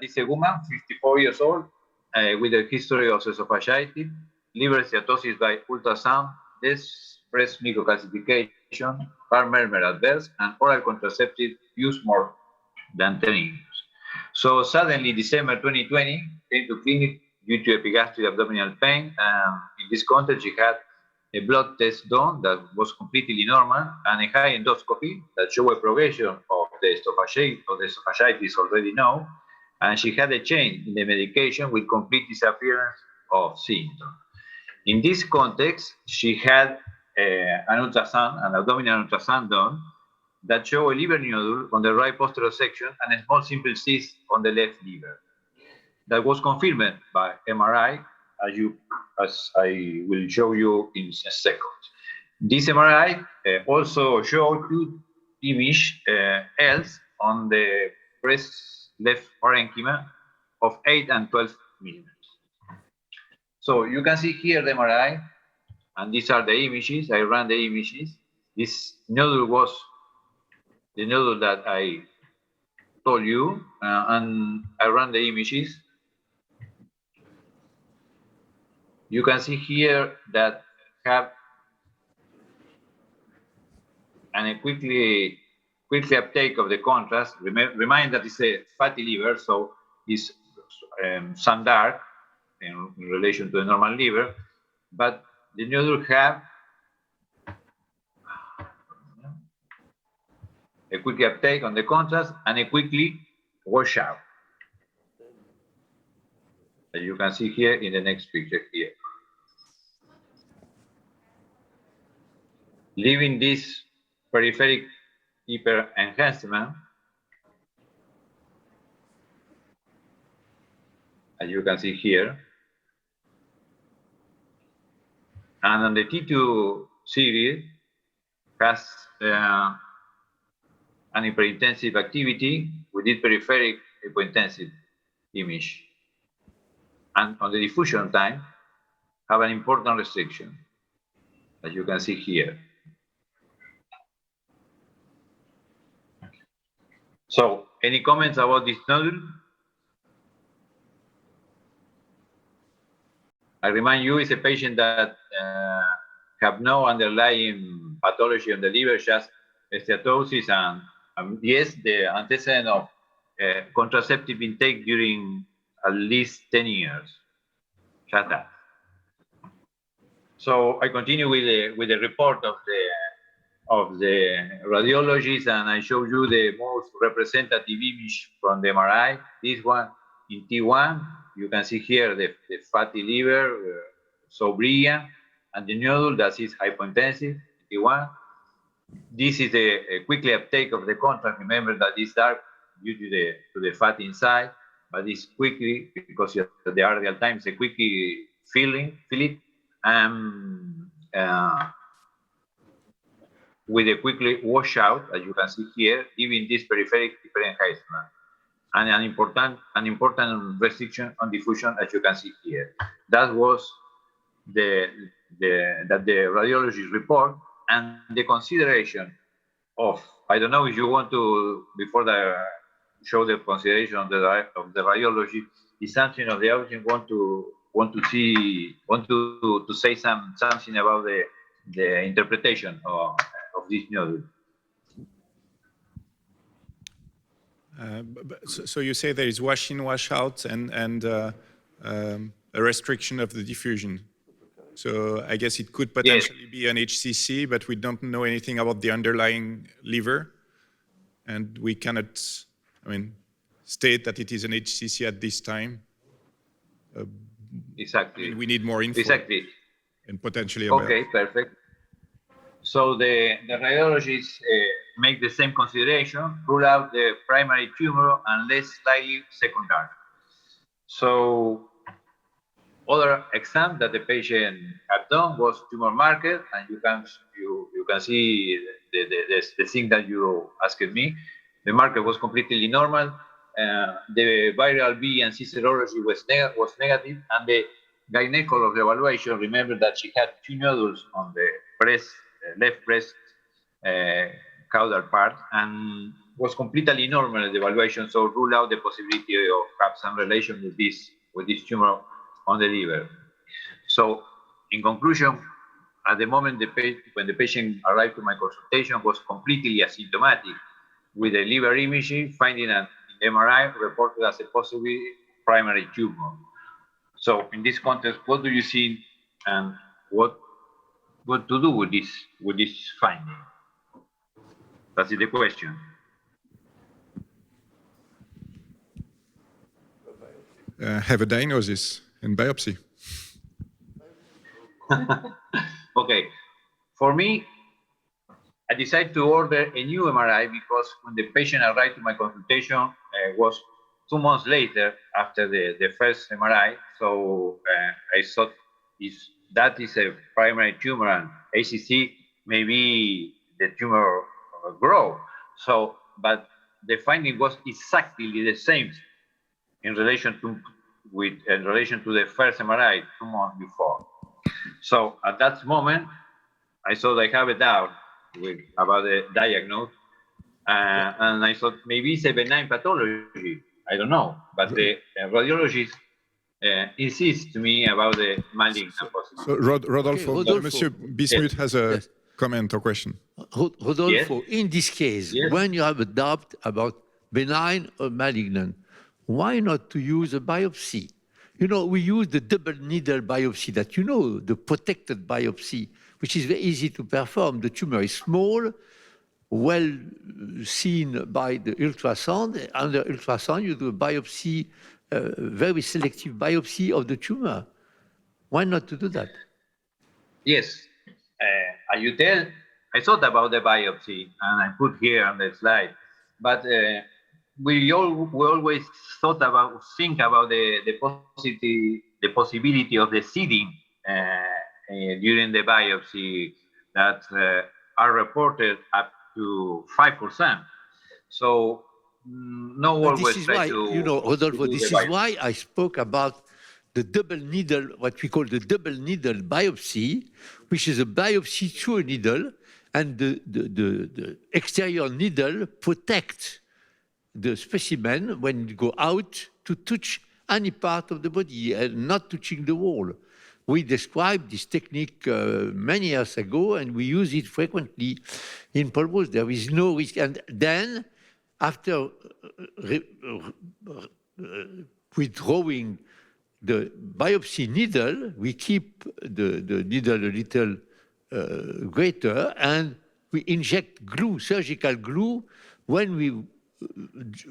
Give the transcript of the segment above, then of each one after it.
is a woman, 54 years old, with a history of esophagitis, liver steatosis by ultrasound, breast microcalcification, heart murmur adverse, and oral contraceptive use more than 10 years. So suddenly, December 2020, came to clinic due to epigastric abdominal pain. In this context, she had a blood test done that was completely normal and a high endoscopy that showed a progression of the esophagitis already known. And she had a change in the medication with complete disappearance of symptoms. In this context, she had an abdominal ultrasound done that showed a liver nodule on the right posterior section and a small simple cyst on the left liver. That was confirmed by MRI, as I will show you in a second. This MRI also showed two images else on the breast left parenchyma of 8 and 12 millimeters. So you can see here the MRI, and these are the images. I ran the images. This nodule was the nodule that I told you, and I ran the images. You can see here that have a quickly uptake of the contrast. Remind that it's a fatty liver, so it's some dark in relation to the normal liver, but the nodule have a quick uptake on the contrast and a quickly wash out. As you can see here in the next picture here. Leaving this peripheric hyper enhancement, as you can see here, and on the T2 series has an hyperintensive activity with this peripheric hypointensive image, and on the diffusion time have an important restriction, as you can see here. So, any comments about this nodule? I remind you, it's a patient that have no underlying pathology on the liver, just steatosis and yes, the antecedent of contraceptive intake during at least 10 years. Just that. So I continue with the report of the radiologist, and I show you the most representative image from the MRI. This one in T1, you can see here the fatty liver, so brilliant, and the nodule that is hypointensive, T1. This is a quickly uptake of the contrast. Remember that it's dark due to the fat inside, but it's quickly, because the arterial time is a quickly fill it, with a quickly wash out, as you can see here, giving this peripheric hyperenhancement, and an important restriction on diffusion, as you can see here. That was the radiologist report, and the consideration of, I don't know if you want to, before show the consideration of the radiology, is something of the audience want to say something about the interpretation of this nodule. So you say there is wash in, wash out, and a restriction of the diffusion. So I guess it could potentially be an HCC, but we don't know anything about the underlying liver, and we cannot, state that it is an HCC at this time. Exactly. We need more info. Exactly. And potentially. Okay, perfect. So the radiologists make the same consideration, rule out the primary tumor and less likely secondary. So other exam that the patient had done was tumor marker, and you can see the thing that you asked me. The marker was completely normal. The viral B and C serology was negative, and the gynecology evaluation, remember that she had 2 nodules on the left breast caudal part, and was completely normal at the evaluation, so rule out the possibility of have some relation with this tumor on the liver. So, in conclusion, at the moment when the patient arrived to my consultation was completely asymptomatic, with the liver imaging finding an MRI reported as a possible primary tumor. So, in this context, what do you see, and what to do with this finding? That's the question. Have a diagnosis and biopsy. Okay, for me, I decided to order a new MRI because when the patient arrived to my consultation was 2 months later after the first MRI. So I thought if that is a primary tumor and ACC, maybe the tumor grow. So, but the finding was exactly the same in relation to the first MRI 2 months before. So at that moment, I thought I have a doubt about the diagnosis, and I thought maybe it's a benign pathology. I don't know, but the radiologist insists to me about the malignant possibility. So Rodolfo, Okay, Monsieur BISMUTH has a comment or question. Rodolfo, in this case, when you have a doubt about benign or malignant, why not to use a biopsy? You know, we use the double needle biopsy that you know, the protected biopsy, which is very easy to perform. The tumor is small, well seen by the ultrasound. Under ultrasound, you do a biopsy, very selective biopsy of the tumor. Why not to do that? Yes, as you tell, I thought about the biopsy, and I put here on the slide, but we always think about the possibility of the seeding during the biopsy that are reported up to 5%. So no always try to. You know, Rodolfo, this is why I spoke about the double needle, what we call the double needle biopsy, which is a biopsy through a needle, and the exterior needle protects the specimen when you go out to touch any part of the body and not touching the wall. We described this technique many years ago, and we use it frequently in pulmos. There is no risk. And then, after withdrawing the biopsy needle, we keep the needle a little greater, and we inject glue, surgical glue, when we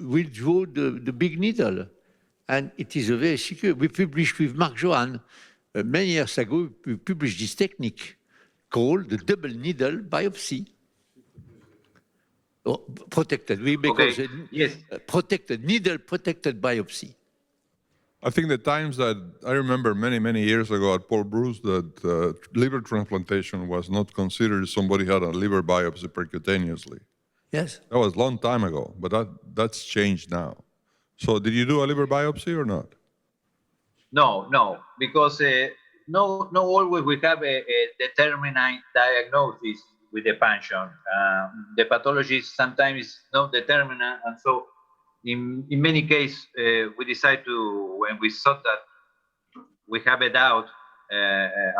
withdraw the big needle. And it is a very secure. We published with Mark Juan many years ago, we published this technique called the double needle biopsy. Oh, protected. We make also protected, needle protected biopsy. I think the times that I remember many years ago at Paul Bruce that liver transplantation was not considered somebody had a liver biopsy percutaneously. Yes. That was a long time ago, but that's changed now. So did you do a liver biopsy or not? No, because no always we have a determined diagnosis with the pension. The pathologist sometimes is not determined, and so in many cases we decide to, when we thought that we have a doubt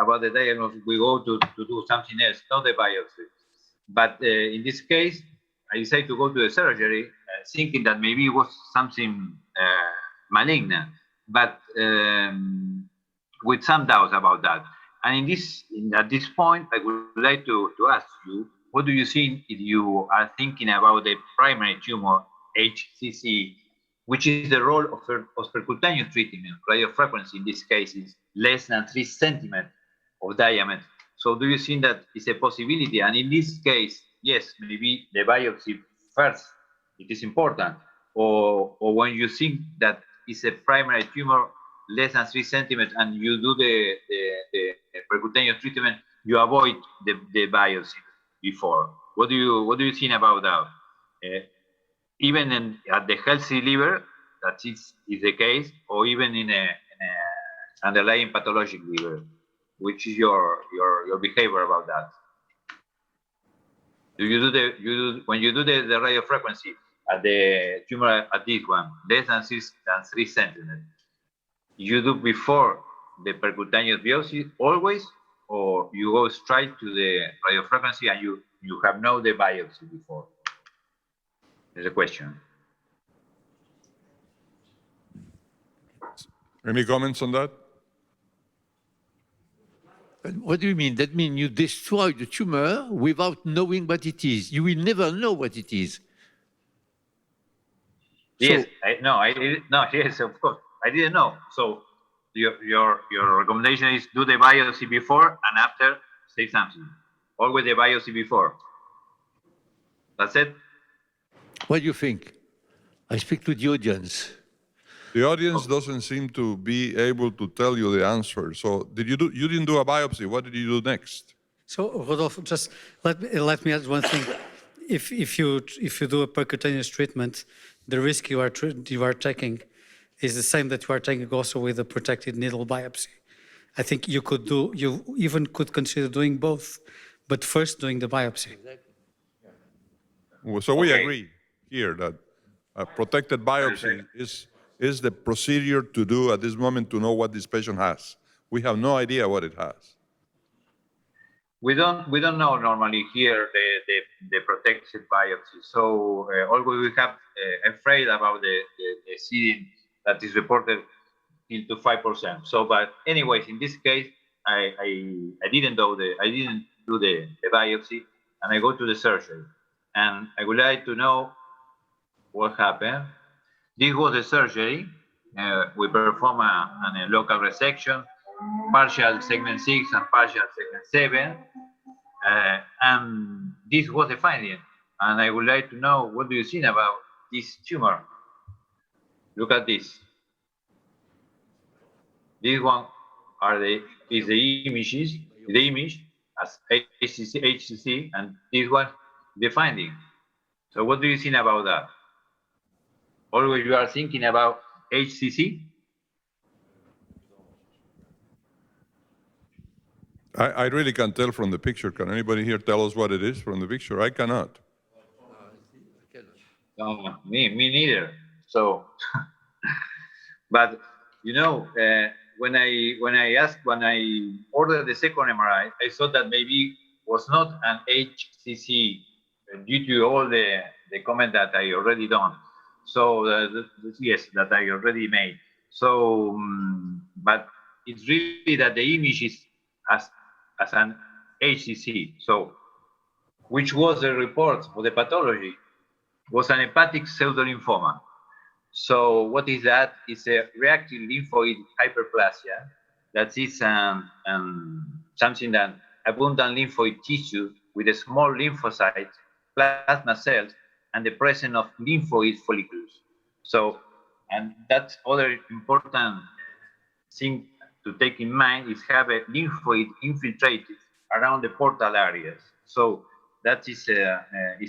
about the diagnosis, we go to do something else, not the biopsy. But in this case, I decided to go to the surgery, thinking that maybe it was something malignant, but with some doubts about that. And at this point, I would like to ask you, what do you think if you are thinking about the primary tumor, HCC, which is the role of percutaneous treatment? Radiofrequency in this case is less than 3 centimeters of diameter. So do you think that is a possibility? And in this case, yes, maybe the biopsy first, it is important. Or when you think that it's a primary tumor less than 3 centimeters and you do the percutaneous treatment, you avoid the biopsy before. What do you think about that? Even at the healthy liver, that is the case, or even in a underlying pathologic liver, which is your behavior about that? Do you do when you do the radiofrequency? at the tumor at this one, less than 3 centimeters. You do before the percutaneous biopsy always, or you go straight to the radiofrequency and you have no the biopsy before? There's a question. Any comments on that? What do you mean? That means you destroy the tumor without knowing what it is. You will never know what it is. Yes, yes, of course. I didn't know. So your recommendation is do the biopsy before and after, say something. Always the biopsy before. That's it? What do you think? I speak to the audience. The audience doesn't seem to be able to tell you the answer. So you didn't do a biopsy. What did you do next? So Rodolfo, just let me add one thing. If you do a percutaneous treatment, the risk you are taking is the same that you are taking also with a protected needle biopsy. I think you even could consider doing both, but first doing the biopsy. So we agree here that a protected biopsy is the procedure to do at this moment to know what this patient has. We have no idea what it has. We don't know normally here the protected biopsy. So always we have afraid about the seeding that is reported into 5%. So, but anyways, in this case, I didn't do the biopsy, and I go to the surgery, and I would like to know what happened. This was the surgery. We perform a local resection, partial segment 6 and partial segment 7. And this was the finding. And I would like to know, what do you think about this tumor? Look at this. This one is the image as HCC, and this one the finding. So what do you think about that? Always you are thinking about HCC? I really can't tell from the picture. Can anybody here tell us what it is from the picture? I cannot. No, me neither. So, but you know, when I ordered the second MRI, I thought that maybe was not an HCC due to all the comment that I already done. So yes, that I already made. So, but it's really that the image is as an HCC. So, which was the report for the pathology was an hepatic pseudolymphoma. So, what is that? It's a reactive lymphoid hyperplasia. That is something that abundant lymphoid tissue with a small lymphocytes, plasma cells, and the presence of lymphoid follicles. So, and that's other important thing to take in mind is have a lymphoid infiltrated around the portal areas. So that is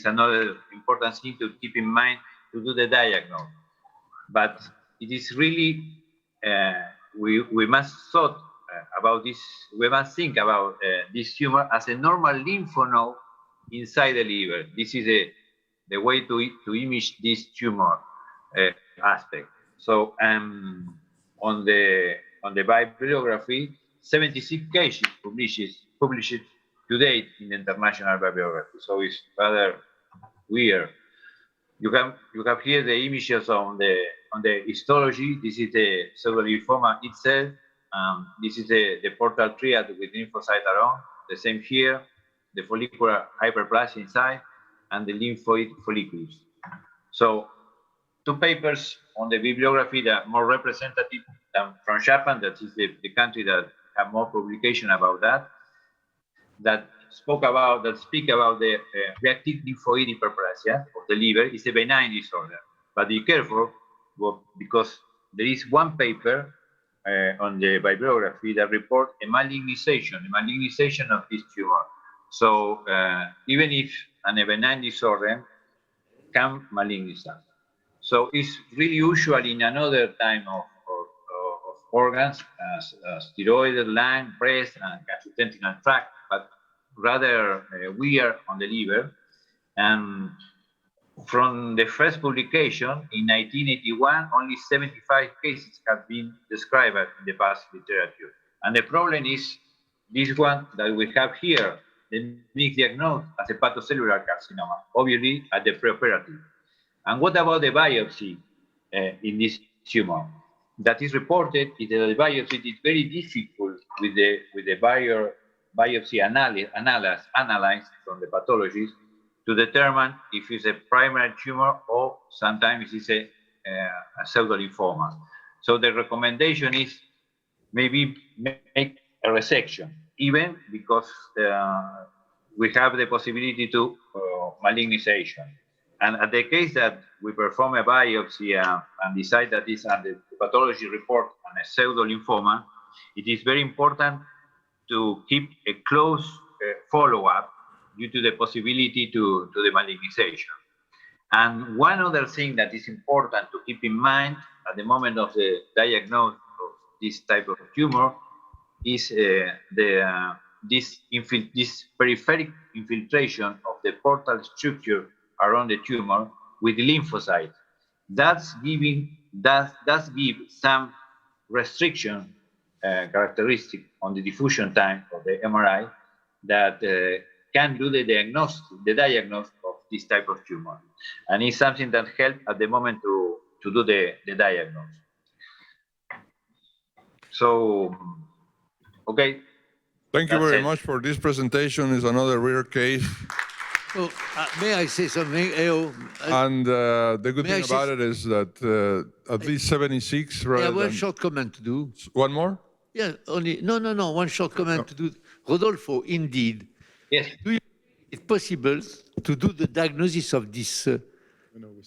another important thing to keep in mind to do the diagnosis. But it is really, we must thought about this, we must think about this tumor as a normal lymph node inside the liver. This is the way to image this tumor aspect. So on the bibliography, 76 cases published to date in the international bibliography. So it's rather weird. You have here the images on the histology. This is the pseudolymphoma itself. This is the portal triad with lymphocyte around. The same here, the follicular hyperplasia inside, and the lymphoid follicles. So, two papers on the bibliography that are more representative than from Japan, that is the country that have more publication about that, that speak about the reactive lymphoid hyperplasia of the liver. Is a benign disorder. But be careful, because there is one paper on the bibliography that report a malignization of this tumor. So even if a benign disorder can malignize. So it's really usual in another type of organs, as thyroid, lung, breast, and gastrointestinal tract, but rather weird on the liver. And from the first publication in 1981, only 75 cases have been described in the past literature. And the problem is this one that we have here, the mixed diagnosed as hepatocellular carcinoma, obviously at the preoperative. And what about the biopsy in this tumor? That is reported is that the biopsy is very difficult with the biopsy analyzed from the pathologist to determine if it's a primary tumor or sometimes it's a pseudolymphoma. So the recommendation is maybe make a resection, even because we have the possibility to malignization. And at the case that we perform a biopsy and decide that it's on the pathology report on a pseudolymphoma, it is very important to keep a close follow-up due to the possibility to the malignization. And one other thing that is important to keep in mind at the moment of the diagnosis of this type of tumor is this peripheric infiltration of the portal structure around the tumor with lymphocytes. That's give some restriction characteristic on the diffusion time of the MRI that can do the diagnosis of this type of tumor. And it's something that helps at the moment to do the diagnosis. So, okay. Thank you very much for this presentation. It's another rare case. Oh, may I say something? And the good thing about it is that at least 76 rather than... one short comment to do. One more? Yeah, only, no, one short comment to do. Rodolfo, indeed. Yes. Do you think it's possible to do the diagnosis of this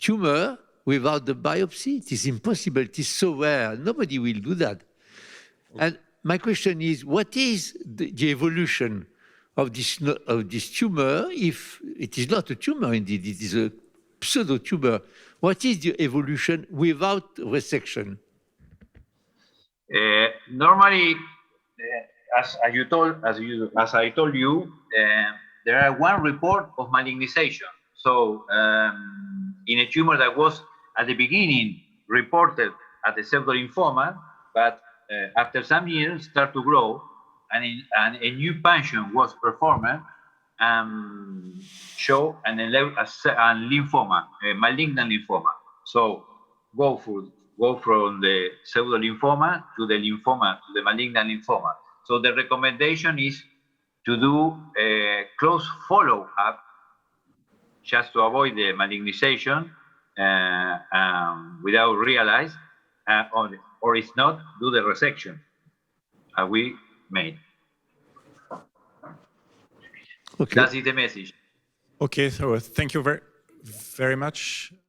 tumor without the biopsy? It is impossible. It is so rare. Nobody will do that. Okay. And my question is, what is the evolution of this tumor, if it is not a tumor indeed, it is a pseudo-tumor? What is the evolution without resection? Normally, as I told you, there are one report of malignization. So in a tumor that was at the beginning reported as a pseudolymphoma, but after some years start to grow, and a new punction was performed, show a lymphoma, a malignant lymphoma. So go from the pseudolymphoma to the lymphoma, to the malignant lymphoma. So the recommendation is to do a close follow-up just to avoid the malignization without realize, or if not, do the resection we made. Okay. That is the message. Okay, so thank you very much.